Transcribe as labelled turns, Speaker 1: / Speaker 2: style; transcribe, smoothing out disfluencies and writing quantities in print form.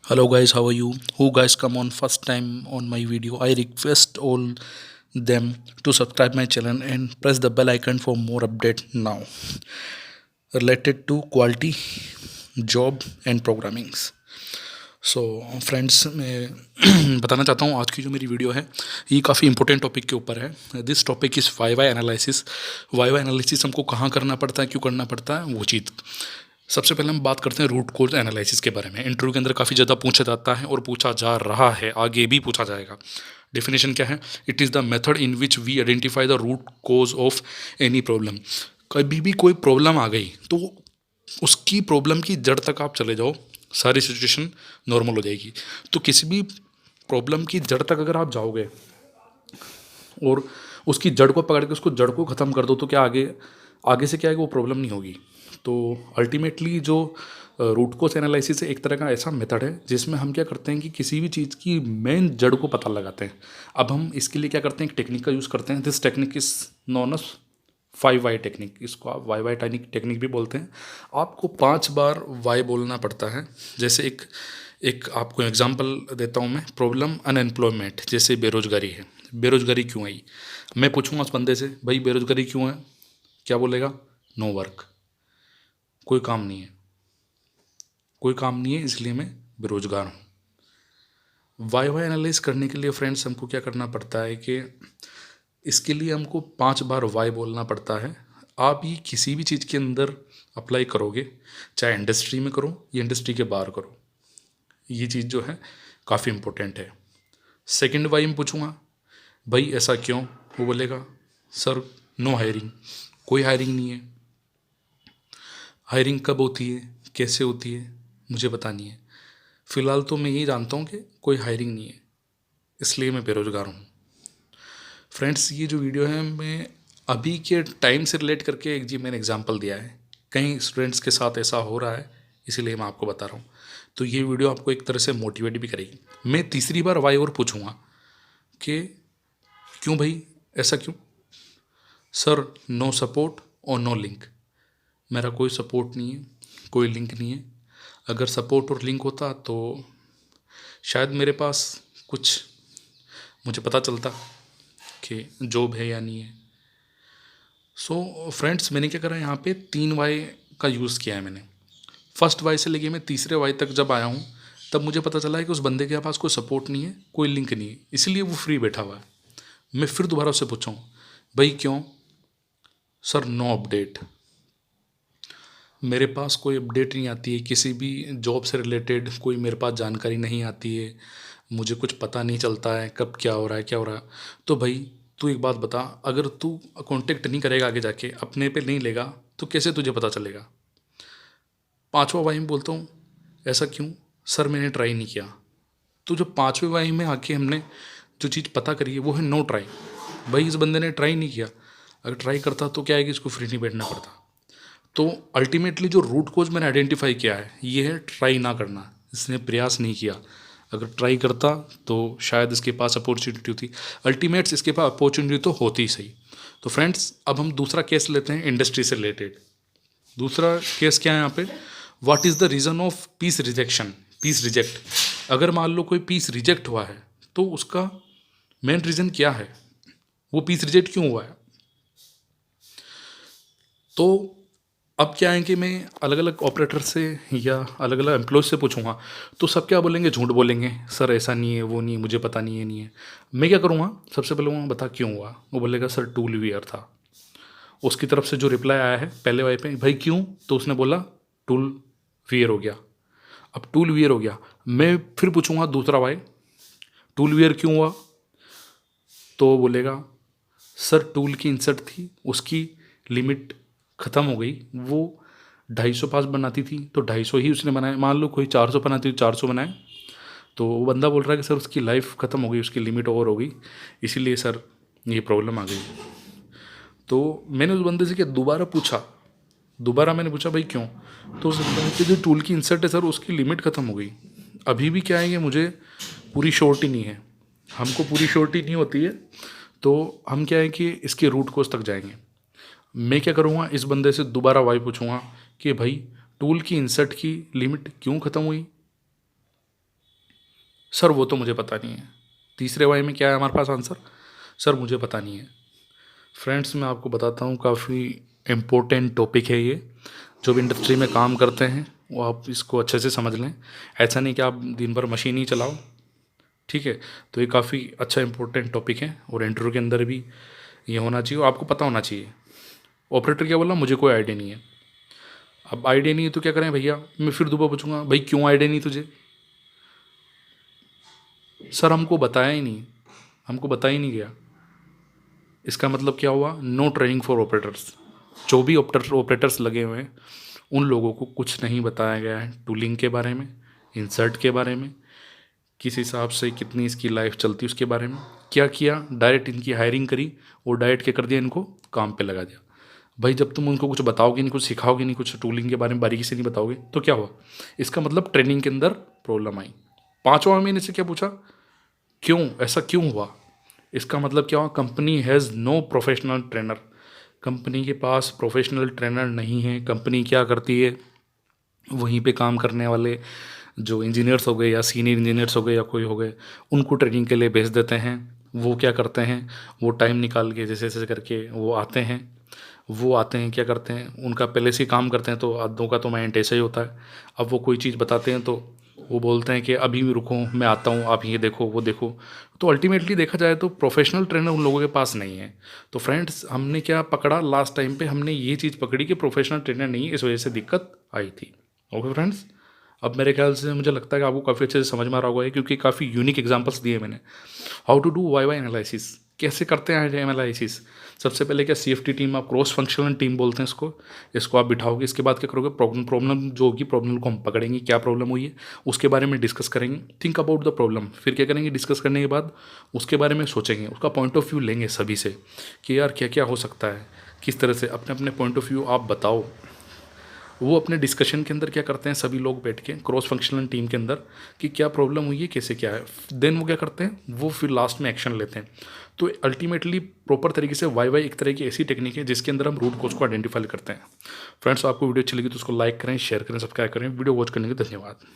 Speaker 1: Hello guys, how are you? Who guys come on first time on my video? I request all them to subscribe my channel and press the bell icon for more update now related to quality, job and programmings. So friends मैं बताना चाहता हूँ आज की जो मेरी video है ये काफ़ी इंपॉर्टेंट टॉपिक के ऊपर है। This topic is why analysis. Y analysis हमको कहाँ करना पड़ता है, क्यों करना पड़ता है, वो चीज़। सबसे पहले हम बात करते हैं रूट कोज एनालिसिस के बारे में। इंटरव्यू के अंदर काफ़ी ज़्यादा पूछा जाता है और पूछा जा रहा है, आगे भी पूछा जाएगा। डेफिनेशन क्या है? It is the method in which we identify the root cause of any problem. कभी भी कोई प्रॉब्लम आ गई तो उसकी प्रॉब्लम की जड़ तक आप चले जाओ, सारी सिचुएशन नॉर्मल हो जाएगी। तो किसी भी प्रॉब्लम की जड़ तक अगर आप जाओगे और उसकी जड़ को पकड़ के उसको जड़ को ख़त्म कर दो तो क्या आगे आगे से क्या है कि वो प्रॉब्लम नहीं होगी। तो अल्टीमेटली जो रूट कोज एनालिसिस एक तरह का ऐसा मेथड है जिसमें हम क्या करते हैं कि किसी भी चीज़ की मेन जड़ को पता लगाते हैं। अब हम इसके लिए क्या करते हैं, एक टेक्निक का यूज़ करते हैं। This technique is known as 5 why technique. इसको आप वाई टेक्निक भी बोलते हैं। आपको 5 बार वाई बोलना पड़ता है। जैसे एक एक आपको एग्जांपल देता हूँ मैं। प्रॉब्लम अनएम्प्लॉयमेंट, जैसे बेरोजगारी है। बेरोजगारी क्यों आई? मैं पूछूंगा उस बंदे से, भाई बेरोजगारी क्यों है? क्या बोलेगा? नो वर्क, कोई काम नहीं है, कोई काम नहीं है इसलिए मैं बेरोजगार हूँ। वाई एनालाइज करने के लिए फ्रेंड्स हमको क्या करना पड़ता है कि इसके लिए हमको 5 बार वाई बोलना पड़ता है। आप ये किसी भी चीज़ के अंदर अप्लाई करोगे, चाहे इंडस्ट्री में करो या इंडस्ट्री के बाहर करो, ये चीज़ जो है काफ़ी इंपॉर्टेंट है। सेकंड वाई में पूछूंगा, भाई ऐसा क्यों? वो बोलेगा सर नो हायरिंग, कोई हायरिंग नहीं है। हायरिंग कब होती है, कैसे होती है, मुझे पता नहीं है। फ़िलहाल तो मैं यही जानता हूँ कि कोई हायरिंग नहीं है, इसलिए मैं बेरोज़गार हूँ। फ्रेंड्स, ये जो वीडियो है मैं अभी के टाइम से रिलेट करके एक जी मैंने एग्जांपल दिया है। कई स्टूडेंट्स के साथ ऐसा हो रहा है, इसीलिए मैं आपको बता रहा हूँ। तो ये वीडियो आपको एक तरह से मोटिवेट भी करेगी। मैं तीसरी बार वाई और पूछूंगा कि क्यों भाई, ऐसा क्यों? सर नो सपोर्ट और नो लिंक, मेरा कोई सपोर्ट नहीं है, कोई लिंक नहीं है। अगर सपोर्ट और लिंक होता तो शायद मेरे पास कुछ मुझे पता चलता कि जॉब है या नहीं है। सो फ्रेंड्स, मैंने क्या करा, यहाँ पे 3 वाई का यूज़ किया है मैंने। फर्स्ट वाई से लेके मैं तीसरे वाई तक जब आया हूँ तब मुझे पता चला है कि उस बंदे के पास कोई सपोर्ट नहीं है, कोई लिंक नहीं है, इसलिए वो फ्री बैठा हुआ है। मैं फिर दोबारा उससे पूछा हूँ, भाई क्यों? सर नो अपडेट, मेरे पास कोई अपडेट नहीं आती है, किसी भी जॉब से रिलेटेड कोई मेरे पास जानकारी नहीं आती है, मुझे कुछ पता नहीं चलता है कब क्या हो रहा है क्या हो रहा है। तो भाई तू एक बात बता, अगर तू कांटेक्ट नहीं करेगा आगे जाके, अपने पे नहीं लेगा, तो कैसे तुझे पता चलेगा? पांचवा वाई में बोलता हूँ, ऐसा क्यों? सर मैंने ट्राई नहीं किया। तो जो पांचवें वाई में आके हमने जो चीज़ पता करी है वो है नो ट्राई। भाई इस बंदे ने ट्राई नहीं किया, अगर ट्राई करता तो क्या है कि इसको फ्री नहीं बैठना पड़ता। तो अल्टीमेटली जो रूट कोज मैंने आइडेंटिफाई किया है ये है ट्राई ना करना। इसने प्रयास नहीं किया, अगर ट्राई करता तो शायद इसके पास अपॉर्चुनिटी होती। अल्टीमेट्स इसके पास अपॉर्चुनिटी तो होती ही सही। तो फ्रेंड्स, अब हम दूसरा केस लेते हैं इंडस्ट्री से रिलेटेड। दूसरा केस क्या है यहाँ पे? What is the reason of piece rejection? Piece reject, अगर मान लो कोई पीस रिजेक्ट हुआ है तो उसका मेन रीज़न क्या है, वो पीस रिजेक्ट क्यों हुआ है? तो अब क्या है कि मैं अलग अलग ऑपरेटर से या अलग अलग एम्प्लॉय से पूछूंगा तो सब क्या बोलेंगे? झूठ बोलेंगे, सर ऐसा नहीं है, वो नहीं है, मुझे पता नहीं है, नहीं है। मैं क्या करूँगा, सबसे पहले वो बता क्यों हुआ। वो बोलेगा सर टूल वियर था। उसकी तरफ से जो रिप्लाई आया है पहले वाई पे, भाई क्यों? तो उसने बोला टूल वियर हो गया। अब टूल वियर हो गया, मैं फिर पूछूंगा दूसरा वाई, टूल वियर क्यों हुआ? तो वो बोलेगा सर टूल की इंसर्ट थी, उसकी लिमिट ख़त्म हो गई। वो 250 पास बनाती थी तो 250 ही उसने बनाए। मान लो कोई 400 बनाती थी, 400 बनाए। तो वो बंदा बोल रहा है कि सर उसकी लाइफ ख़त्म हो गई, उसकी लिमिट ओवर हो गई, इसीलिए सर ये प्रॉब्लम आ गई। तो मैंने उस बंदे से क्या दोबारा पूछा, दोबारा मैंने पूछा भाई क्यों? तो उस बंदे ने जो टूल की इंसर्ट है सर उसकी लिमिट ख़त्म हो गई। अभी भी क्या है कि मुझे पूरी श्योरिटी नहीं है, हमको पूरी श्योरिटी नहीं होती है। तो हम क्या है कि इसके रूट कोज तक जाएंगे। मैं क्या करूँगा, इस बंदे से दोबारा वाई पूछूंगा कि भाई टूल की इंसर्ट की लिमिट क्यों ख़त्म हुई? सर वो तो मुझे पता नहीं है। तीसरे वाई में क्या है हमारे पास आंसर? सर मुझे पता नहीं है। फ्रेंड्स मैं आपको बताता हूँ, काफ़ी इम्पोर्टेंट टॉपिक है ये। जो भी इंडस्ट्री में काम करते हैं वो आप इसको अच्छे से समझ लें। ऐसा नहीं कि आप दिन भर मशीन ही चलाओ, ठीक है। तो ये काफ़ी अच्छा इंपॉर्टेंट टॉपिक है और इंटरव्यू के अंदर भी ये होना चाहिए और आपको पता होना चाहिए। ऑपरेटर क्या बोला? मुझे कोई आइडिया नहीं है। अब आइडिया नहीं है तो क्या करें भैया? मैं फिर दोबारा पूछूंगा, भाई क्यों आइडिया नहीं तुझे? सर हमको बताया ही नहीं, हमको बताया ही नहीं गया। इसका मतलब क्या हुआ? No training for operators. जो भी ऑपरेटर्स लगे हुए हैं उन लोगों को कुछ नहीं बताया गया है टूलिंग के बारे में, इंसर्ट के बारे में, किस हिसाब से कितनी इसकी लाइफ चलती है उसके बारे में। क्या किया? डायरेक्ट इनकी हायरिंग करी और डायरेक्ट क्या कर दिया? इनको काम पे लगा दिया। भाई जब तुम उनको कुछ बताओगे नहीं, कुछ सिखाओगे नहीं, कुछ टूलिंग के बारे में बारीकी से नहीं बताओगे तो क्या हुआ? इसका मतलब ट्रेनिंग के अंदर प्रॉब्लम आई। पाँचवा महीने से क्या पूछा? क्यों? ऐसा क्यों हुआ? इसका मतलब क्या हुआ? Company has no professional trainer. Company के पास प्रोफेशनल ट्रेनर नहीं है। कंपनी क्या करती है, वहीं पे काम करने वाले जो इंजीनियर्स हो गए या सीनियर इंजीनियर्स हो गए या कोई हो गए, उनको ट्रेनिंग के लिए भेज देते हैं। वो क्या करते हैं, वो टाइम निकाल के जैसे जैसे करके वो आते हैं क्या करते हैं, उनका पहले से ही काम करते हैं तो आधों का तो माइंड ऐसा ही होता है। अब वो कोई चीज़ बताते हैं तो वो बोलते हैं कि अभी भी रुको, मैं आता हूँ, आप ये देखो वो देखो। तो अल्टीमेटली देखा जाए तो प्रोफेशनल ट्रेनर उन लोगों के पास नहीं है। तो फ्रेंड्स हमने क्या पकड़ा लास्ट टाइम पे? हमने ये चीज़ पकड़ी कि प्रोफेशनल ट्रेनर नहीं है, इस वजह से दिक्कत आई थी। ओके फ्रेंड्स, अब मेरे ख्याल से मुझे लगता है कि आपको काफ़ी अच्छे से समझ में आ रहा होगा क्योंकि काफ़ी यूनिक एग्जांपल्स दिए मैंने। How to do why why analysis, कैसे करते हैं एनालिसिस? सबसे पहले क्या, CFT टीम, आप क्रॉस फंक्शनल टीम बोलते हैं इसको आप बिठाओगे। इसके बाद क्या करोगे? प्रॉब्लम जो होगी, प्रॉब्लम को हम पकड़ेंगे, क्या प्रॉब्लम हुई है उसके बारे में डिस्कस करेंगे। Think about the problem. फिर क्या करेंगे? डिस्कस करने के बाद उसके बारे में सोचेंगे, उसका पॉइंट ऑफ व्यू लेंगे सभी से कि यार क्या क्या हो सकता है, किस तरह से अपने अपने पॉइंट ऑफ व्यू आप बताओ। वो अपने डिस्कशन के अंदर क्या करते हैं, सभी लोग बैठ के क्रॉस फंक्शनल टीम के अंदर, कि क्या प्रॉब्लम हुई है, कैसे क्या है। देन वो क्या करते हैं, वो फिर लास्ट में एक्शन लेते हैं। तो अल्टीमेटली प्रॉपर तरीके से वाई वाई एक तरह की ऐसी टेक्निक है जिसके अंदर हम रूट कॉज को आइडेंटिफाई करते हैं। फ्रेंड्स आपको वीडियो अच्छी लगी तो उसको लाइक करें, शेयर करें, सब्सक्राइब करें। वीडियो वॉच करने के लिए धन्यवाद।